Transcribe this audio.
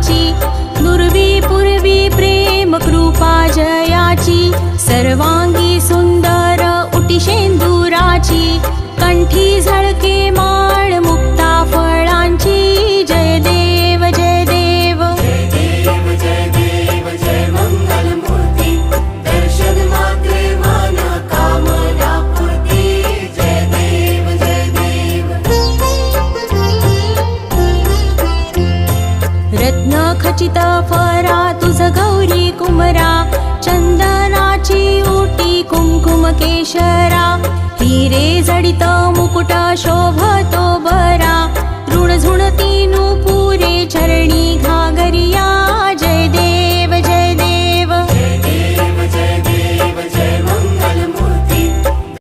फळाची, दुर्वी पूर्वी प्रेम कृपा जयाची, सर्वांगी सुंदर उटी शेंदुराची, कंठी झळके माळ मुक्ता फळांची, जय देव जय देव जय देव जय देव जय मंगल मूर्ती, दर्शन मात्रे मन कामना पूर्ती, जय देव जय देव. रत्न खचित फरा तुझ गौरी कुमरा, चंदनाची ओटी कुंकुम केशरा, हिरे जडित मुकुट शोभतो बरा, ऋण झुणती नुपुरे चरणी घागरिया,